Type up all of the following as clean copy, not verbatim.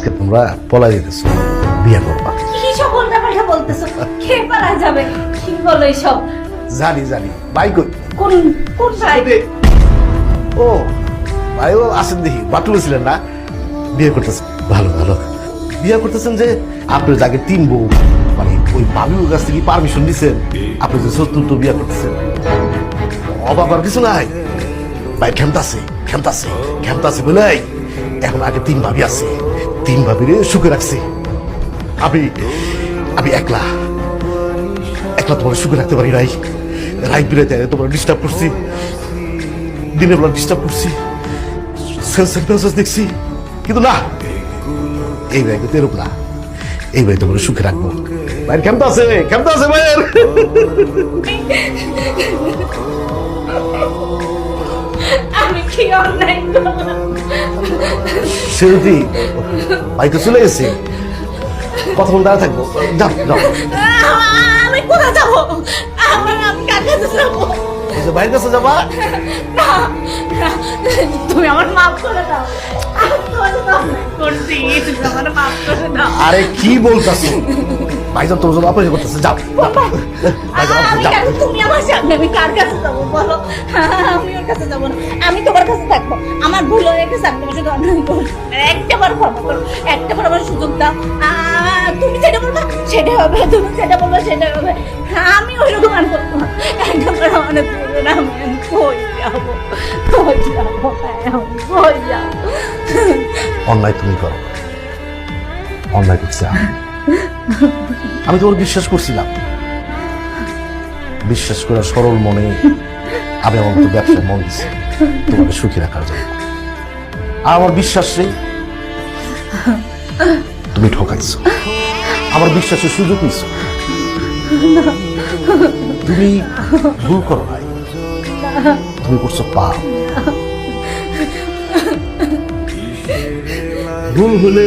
আজকে তোমরা পলাই যেতেছো, বিয়ে করবা। কি সব উল্টাপাল্টা বলতেছো? কে পালা যাবে? কি বলো এইসব? জানি জানি, ভাই কই? কোন কোন ভাই? ও ভাইও আসেন দেখি, বাটুলে ছিলেন না? বিয়ে করতেছেন, ভালো ভালো। বিয়ে করতেছেন যে আপনার যাকে 3 বউ, মানে ওই ভাবির কাছ থেকে পারমিশন দিচ্ছেন আপনি যে চতুর্থ বিয়ে করতেছেন। অবাক আর কিছু নাই ভাই, খেমতাছে খেমতাছে খেমতাছে বলে এখন আগে 3 ভাবি আছে, 3 ভাবিরে সুখে রাখছে। আমি আমি একলা একলা তোমার সুখে রাখতে পারি নাই। রাইট বিরাইতে তোমার ডিস্টার্ব করছি, দিনের বেলা ডিস্টার্ব করছি, দেখছি, কিন্তু না, এই ভাই কিন্তু এরকম না। এই ভাই তোমার সুখে রাখবো। ভাইয়ের কেমন আছে? কেমন আছে ভাইয়ের? আমি কি অন্যায় করলাম? সেরতি ভাই তো চলে গেছে, কথা বলে দাঁড়া থাকবো। যাও যাও। আমি কোথায় যাবো? আমি কার কাছে যাবো? ভাইয়ের কাছে যাবা? না, না, তুমি আমার মাফ করে দাও। আমি তোমার সাথে অন্যায় করছি, তুমি আমার মাফ করে দাও। আরে কি বলতাছো? ভাইজান তোর জন্য অপেক্ষা করতেছে, যাও। আমি কেন, তুমি আমার সামনে, আমি কার কাছে যাবো বলো? আমি ওর কাছে যাবো না, আমি তোমার কাছে থাকবো। আমার ভুল হয়ে গেছে, আমি তোমার সাথে অন্যায় করছি। একটাবার ক্ষমা করো, একটাবার আমার সুযোগ দাও। তুমি যেটা বলবা সেটা হবে, তুমি যেটা বলবা সেটা হবে। আমি ওইরকম আর করবো না। একটাবার আমার বলবো না, আমি কই যাবো, কই যাবো, আমি কই যাবো? অন্যায় তুমি করো, অন্যায় করছে আমি তোমার বিশ্বাস করছিলাম, বিশ্বাস করে সরল মনে আমি আমার মতো ব্যবসায় মন দিচ্ছি তোমাকে সুখী রাখার জন্য। আর আমার বিশ্বাস নেই, তুমি ঠকাইছো, আমার বিশ্বাসের সুযোগ নিছো। তুমি ভুল করো নাই, তুমি করছো পাপ। ভুল হলে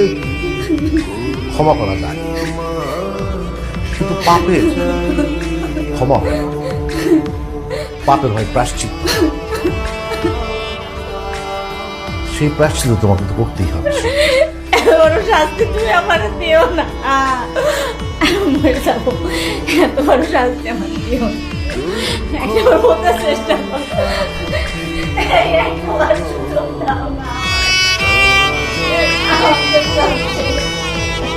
ক্ষমা করা যায়, কিন্তু পাপের ক্ষমা হয় না। পাপের হয় প্রায়শ্চিত্ত, সেই প্রায়শ্চিত্ত তোমাকে তো করতেই হবে। বড় শাস্তি তুমি আমার দিও না, মরে যাবো। এত বড় শাস্তি আমার দিও না। একবার বলতে চেষ্টা করো, একবার সুযোগ দাও না।